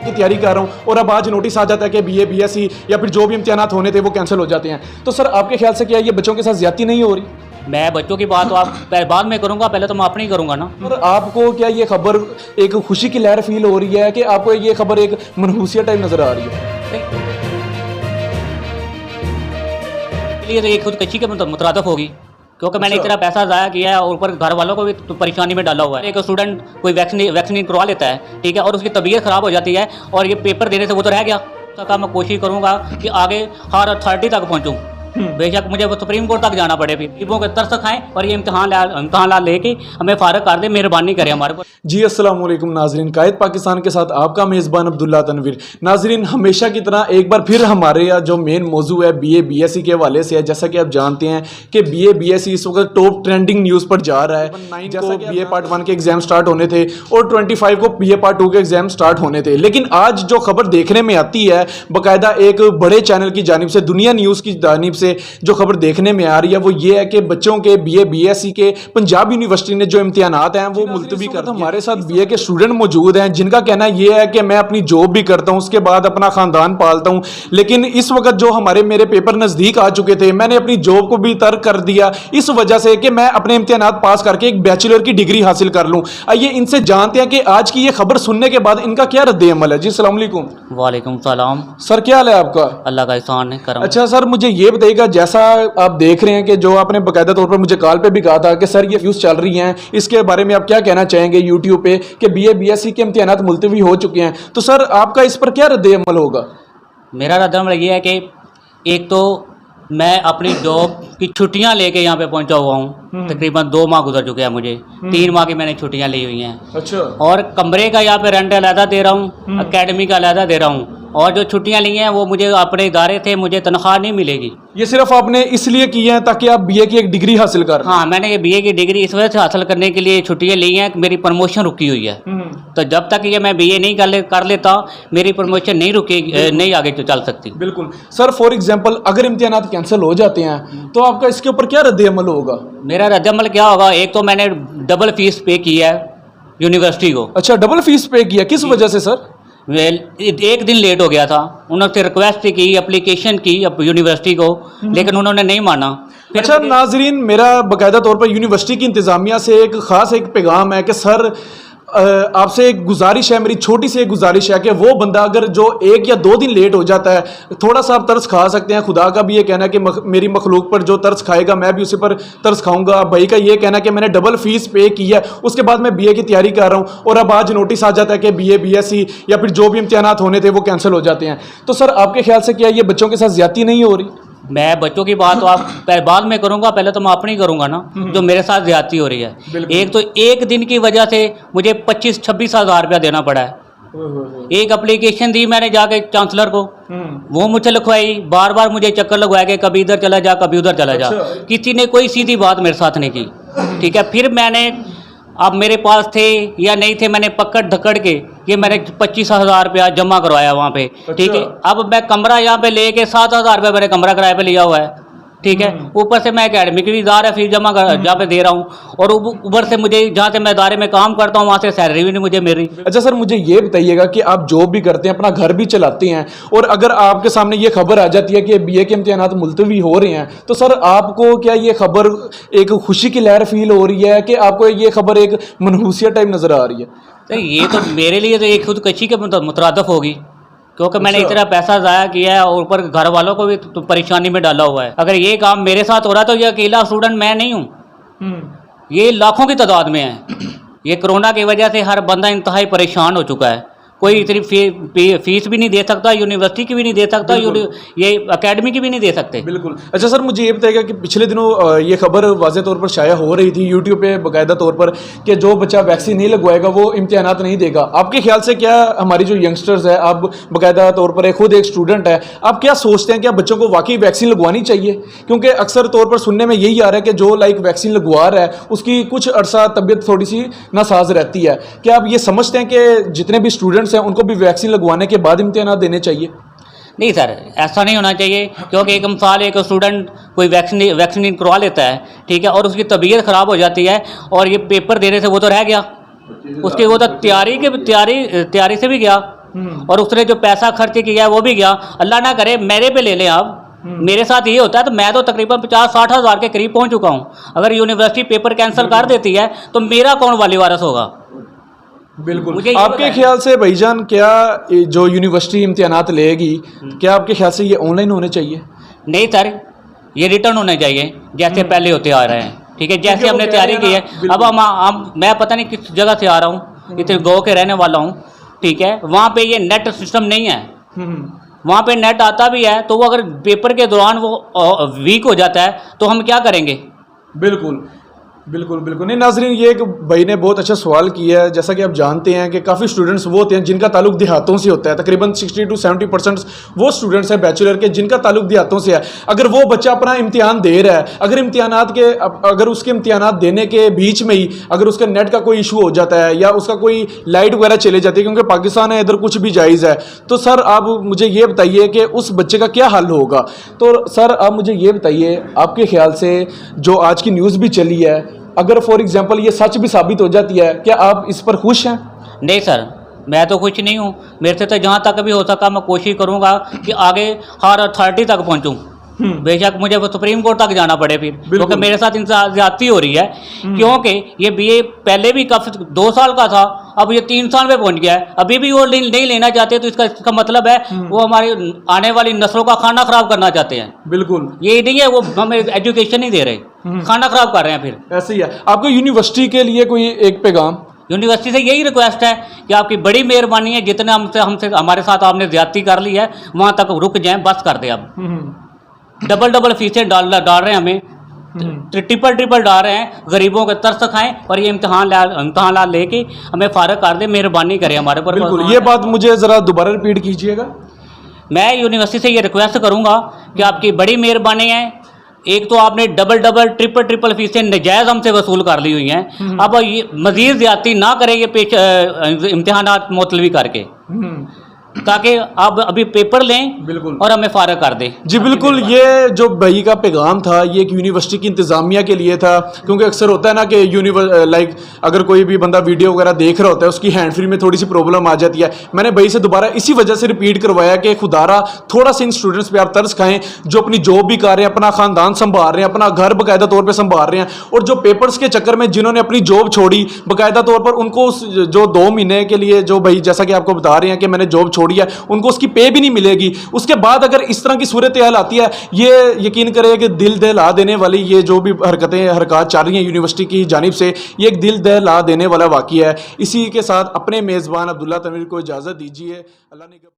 की तैयारी कर रहा हूँ और अब आज नोटिस आ जाता है कि बीए बीएससी या फिर जो भी इम्तिहानात होने थे वो कैंसिल हो जाते हैं। तो सर आपके ख्याल से क्या ये बच्चों के साथ ज्यादती नहीं हो रही? मैं बच्चों की बात तो आप बाद में करूंगा, पहले तो मैं अपनी करूंगा ना। और आपको क्या ये खबर एक खुशी की लहर फील हो रही है कि आपको ये खबर एक मनहूसियत टाइप नजर आ रही है? इसलिए तो ये खुदकशी के मुतरादफ होगी, क्योंकि मैंने इतना पैसा ज़ाया किया है और ऊपर घर वालों को भी तो परेशानी में डाला हुआ है। एक स्टूडेंट कोई वैक्सीन करवा लेता है, ठीक है, और उसकी तबीयत ख़राब हो जाती है और ये पेपर देने से वो तो रह गया। तो मैं कोशिश करूँगा कि आगे हर अथॉरिटी तक पहुँचूँ, बेशक मुझे वो सुप्रीम कोर्ट तक जाना पड़े, गरीबों के तरस खाएं और ये इम्तहान लेके हमें फारग कर दे, मेहरबानी करें हमारे पर। जी अस्सलाम वालेकुम नाजरीन, कायद पाकिस्तान के साथ आपका मेज़बान अब्दुल्ला तनवीर। नाजरीन, हमेशा की तरह एक बार फिर हमारे यहाँ जो मेन मौजू है बीए बीएससी के हवाले से है। जैसा कि आप जानते हैं कि बीए बीएससी इस वक्त टॉप ट्रेंडिंग न्यूज़ पर जा रहा है। 9 को बीए पार्ट 1 के एग्जाम स्टार्ट होने थे और 25 को बीए पार्ट 2 के एग्जाम स्टार्ट होने थे, लेकिन आज जो खबर देखने में आती है बाकायदा एक बड़े चैनल की जानिब से, दुनिया न्यूज़ की जानिब से जो खबर देखने में आ रही है वो ये है कि बच्चों के बीए बीएससी के पंजाब यूनिवर्सिटी ने जो इम्तिहानात हैं वो मुलतवी कर दिए। हमारे साथ बीए के स्टूडेंट मौजूद हैं जिनका कहना ये है कि मैं अपनी जॉब भी करता हूं, उसके बाद अपना खानदान पालता हूं, लेकिन इस वक्त जो मेरे पेपर नजदीक आ चुके थे, मैंने अपनी जॉब को भी तर्क कर दिया इस वजह से कि मैं अपने इम्तिहानात पास करके एक बैचलर की डिग्री हासिल कर लूं। आइए इनसे जानते हैं कि आज की ये खबर सुनने के बाद इनका क्या रद्द अमल है। जी अस्सलाम वालेकुम। वालेकुम सलाम। सर क्या हाल है आपका? अल्लाह का एहसान है, करम। अच्छा सर, मुझे ये बताइएगा, जैसा आप देख रहे हैं कि जो आपने बाकायदा तौर पर मुझे कॉल पे भी कहा था कि सर ये न्यूज़ चल रही हैं, इसके बारे में आप क्या कहना चाहेंगे यूट्यूब पे कि बीए बीएससी के इम्तिहानात मुलतवी हो चुके हैं, तो सर आपका इस पर क्या रद्द अमल होगा? मेरा रद्द अमल ये है कि एक तो मैं अपनी जॉब की छुट्टियां लेके यहाँ पे पहुंचा हुआ हूँ, तकरीबन 2 माह गुजर चुके हैं मुझे, 3 माह की मैंने छुट्टियां ली हुई हैं। अच्छा। और कमरे का यहाँ पे रेंट अलहदा दे रहा हूँ, एकेडमी का अलहदा दे रहा हूँ, और जो छुट्टियां ली हैं वो मुझे अपने इदारे थे, मुझे तनख्वाह नहीं मिलेगी। ये सिर्फ आपने इसलिए की है ताकि आप बीए की एक डिग्री हासिल कर? हाँ, मैंने ये बीए की डिग्री इस वजह से हासिल करने के लिए छुट्टियां ली हैं कि मेरी प्रमोशन रुकी हुई है। तो जब तक ये मैं बीए नहीं कर लेता मेरी प्रमोशन नहीं रुकेगी, नहीं आगे तो चल सकती। बिल्कुल सर। फॉर एग्जाम्पल अगर इम्तिहानात कैंसिल हो जाते हैं तो आपका इसके ऊपर क्या रद्द अमल होगा? मेरा रद्द अमल क्या होगा, एक तो मैंने डबल फीस पे की है यूनिवर्सिटी को। अच्छा, डबल फीस पे किया, किस वजह से सर? एक दिन लेट हो गया था, उन्होंने रिक्वेस्ट की, एप्लीकेशन की यूनिवर्सिटी को, लेकिन उन्होंने नहीं माना। अच्छा नाजरीन, मेरा बाकायदा तौर पर यूनिवर्सिटी की इंतज़ामिया से एक ख़ास एक पैगाम है कि सर आपसे एक गुजारिश है, मेरी छोटी सी एक गुजारिश है कि वो बंदा अगर जो 1 या 2 दिन लेट हो जाता है, थोड़ा सा आप तरस खा सकते हैं। खुदा का भी ये कहना है कि मेरी मखलूक पर जो तरस खाएगा मैं भी उसी पर तरस खाऊंगा। भाई का ये कहना है कि मैंने डबल फीस पे की है, उसके बाद मैं बीए की तैयारी कर रहा हूँ और अब आज नोटिस आ जाता है कि बीए बीएससी या फिर जो भी इम्तिहानात होने थे वो कैंसिल हो जाते हैं। तो सर आपके ख्याल से क्या ये बच्चों के साथ ज्यादती नहीं हो रही? मैं बच्चों की बात तो आप बाद में करूंगा, पहले तो मैं अपनी करूंगा ना। जो मेरे साथ ज्यादती हो रही है, एक तो एक दिन की वजह से मुझे 25-26 हज़ार रुपया देना पड़ा है। एक एप्लीकेशन दी मैंने जाके चांसलर को, वो मुझे लिखवाई, बार बार मुझे चक्कर लगवाया कि कभी इधर चला जा कभी उधर चला जा। किसी ने कोई सीधी बात मेरे साथ नहीं की, ठीक है। फिर मैंने, अब मेरे पास थे या नहीं थे, मैंने पकड़ धकड़ के ये मैंने 25 हज़ार रुपया जमा करवाया वहाँ पे, ठीक है। अब मैं कमरा यहाँ पे लेके 7 हज़ार रुपये मैंने कमरा किराए पे लिया हुआ है, ठीक है। ऊपर से मैं एकेडमी की भी इदारा फीस जमा कर जहाँ पे दे रहा हूँ, और ऊपर से मुझे जहाँ से मैं इदारे में काम करता हूँ वहाँ से सैलरी भी नहीं मुझे मिल रही। अच्छा सर, मुझे ये बताइएगा कि आप जॉब भी करते हैं, अपना घर भी चलाते हैं, और अगर आपके सामने ये खबर आ जाती है कि बीए के इम्तिहानात मुलतवी हो रहे हैं, तो सर आपको क्या ये खबर एक खुशी की लहर फील हो रही है कि आपको ये खबर एक मनहूसियत टाइप नज़र आ रही है? तो ये तो मेरे लिए तो एक खुदकशी के मुतरादफ होगी, क्योंकि मैंने इतना पैसा ज़ाया किया है और ऊपर घर वालों को भी तो परेशानी में डाला हुआ है। अगर ये काम मेरे साथ हो रहा है तो ये अकेला स्टूडेंट मैं नहीं हूँ, ये लाखों की तादाद में है। ये कोरोना की वजह से हर बंदा इंतहाई परेशान हो चुका है। कोई इतनी फीस भी नहीं दे सकता, यूनिवर्सिटी की भी नहीं दे सकता, ये एकेडमी की भी नहीं दे सकते। बिल्कुल। अच्छा सर, मुझे ये बताइएगा कि पिछले दिनों ये खबर वाज़े तौर पर शाया हो रही थी यूट्यूब पे बाकायदा तौर पर कि जो बच्चा वैक्सीन नहीं लगवाएगा वो इम्तिहानात नहीं देगा। आपके ख्याल से क्या हमारी जो यंगस्टर्स है, आप बाकायदा तौर पर खुद एक स्टूडेंट है, आप क्या सोचते हैं कि बच्चों को वाकई वैक्सीन लगवानी चाहिए? क्योंकि अक्सर तौर पर सुनने में यही आ रहा है कि जो वैक्सीन लगवा रहा है उसकी कुछ अरसा तबीयत थोड़ी सी नासाज रहती है। क्या आप ये समझते हैं कि जितने भी स्टूडेंट्स हैं उनको भी वैक्सीन लगवाने के बाद इम्तिहानात देने चाहिए? नहीं सर, ऐसा नहीं होना चाहिए, क्योंकि एक मिसाल एक स्टूडेंट कोई वैक्सीन करवा लेता है, ठीक है, और उसकी तबीयत ख़राब हो जाती है और ये पेपर देने से वो तो रह गया, उसकी वो तो तैयारी से भी गया, और उसने जो पैसा खर्च किया है वो भी गया। अल्लाह ना करे मेरे पे ले लें आप, मेरे साथ ये होता है तो मैं तो तकरीबन 50-60 हज़ार के करीब पहुंच चुका हूं। अगर यूनिवर्सिटी पेपर कैंसिल कर देती है तो मेरा कौन वाली वारस होगा? बिल्कुल। मुझे ये आपके बताएं। ख्याल से भाईजान क्या ये जो यूनिवर्सिटी इम्तिहानात लेगी, क्या आपके ख्याल से ये ऑनलाइन होने चाहिए? नहीं सर, ये रिटर्न होने चाहिए जैसे पहले होते आ रहे हैं। ठीक है, जैसे क्योंकि वो हमने कह तैयारी रहे की हैं है। ना, अब हम मैं पता नहीं किस जगह से आ रहा हूँ, इतने गाँव के रहने वाला हूँ। ठीक है, वहाँ पे ये नेट सिस्टम नहीं है। वहाँ पे नेट आता भी है तो वो अगर पेपर के दौरान वो वीक हो जाता है तो हम क्या करेंगे? बिल्कुल बिल्कुल बिल्कुल। नहीं नाजरीन, ये एक भाई ने बहुत अच्छा सवाल किया है। जैसा कि आप जानते हैं कि काफ़ी स्टूडेंट्स वो होते हैं जिनका ताल्लुक देहातों से होता है। तकरीबन 60 to 70% वो स्टूडेंट्स हैं बैचलर के जिनका ताल्लुक देहातों से है। अगर वो बच्चा अपना इम्तिहान दे रहा है, अगर उसके इम्तिहानात देने के बीच में ही अगर उसका नेट का कोई इशू हो जाता है या उसका कोई लाइट वगैरह चले जाती है, क्योंकि पाकिस्तान है, इधर कुछ भी जायज़ है, तो सर आप मुझे ये बताइए कि उस बच्चे का क्या हल होगा? तो सर आप मुझे ये बताइए, आपके ख्याल से जो आज की न्यूज़ भी चली है, अगर फॉर एग्जांपल ये सच भी साबित हो जाती है, क्या आप इस पर खुश हैं? नहीं सर, मैं तो कुछ नहीं हूँ। मेरे से तो जहाँ तक भी हो सका मैं कोशिश करूँगा कि आगे हर अथॉरिटी तक पहुँचूँ। बेशक मुझे वो सुप्रीम कोर्ट तक जाना पड़े फिर, क्योंकि मेरे साथ इनसे ज्यादती हो रही है। क्योंकि ये बीए पहले भी काफी 2 साल का था, अब ये 3 साल में पहुंच गया है। अभी भी वो नहीं लेना चाहते, तो इसका मतलब है वो हमारी आने वाली नस्लों का खाना खराब करना चाहते हैं। बिल्कुल, ये नहीं है वो हमें एजुकेशन नहीं दे रहे, खाना खराब कर रहे हैं फिर। ऐसे ही है। आपको यूनिवर्सिटी के लिए कोई एक पैगाम? यूनिवर्सिटी से यही रिक्वेस्ट है कि आपकी बड़ी मेहरबानी है, जितने हमसे हमारे साथ आपने ज्यादती कर ली है वहां तक रुक जाएं, बस कर दे। अब डबल फीसें डाल रहे हैं हमें, ट्रिपल डाल रहे हैं। गरीबों के तरस खाएं और ये इम्तिहान लेके हमें फारग कर दे, मेहरबानी करें हमारे ऊपर। बिल्कुल, ये बात मुझे ज़रा दोबारा रिपीट कीजिएगा। मैं यूनिवर्सिटी से ये रिक्वेस्ट करूंगा कि आपकी बड़ी मेहरबानी है, एक तो आपने डबल ट्रिपल फीसें नजायज़ हमसे वसूल कर ली हुई हैं, अब ये मज़ीद ज़्यादती ना करें ये इम्तिहानात मुलतवी करके, ताकि आप अभी पेपर लें बिल्कुल और हमें फारग कर दें। जी बिल्कुल, ये जो भाई का पैगाम था ये एक यूनिवर्सिटी की इंतज़ामिया के लिए था, क्योंकि अक्सर होता है ना कि अगर कोई भी बंदा वीडियो वगैरह देख रहा होता है उसकी हैंड फ्री में थोड़ी सी प्रॉब्लम आ जाती है। मैंने भाई से दोबारा इसी वजह से रिपीट करवाया कि खुदारा थोड़ा सा इन स्टूडेंट्स पे आप तरस खाएं जो अपनी जॉब भी कर रहे हैं, अपना ख़ानदान संभाल रहे हैं, अपना घर बाकायदा तौर पर संभाल रहे हैं, और जो पेपर्स के चक्कर में जिन्होंने अपनी जॉब छोड़ी बाकायदा तौर पर, उनको जो 2 महीने के लिए जो भाई जैसा कि आपको बता रहे हैं कि मैंने जॉब छोड़ी है, उनको उसकी पे भी नहीं मिलेगी। उसके बाद अगर इस तरह की सूरत हाल आती है, ये यकीन करें कि दिल दहला देने वाली ये जो भी हरकत चल रही हैं यूनिवर्सिटी की जानिब से, ये एक दिल दहला देने वाला वाक़या है। इसी के साथ अपने मेज़बान अब्दुल्ला तनवीर को इजाज़त दीजिए। अल्लाह ने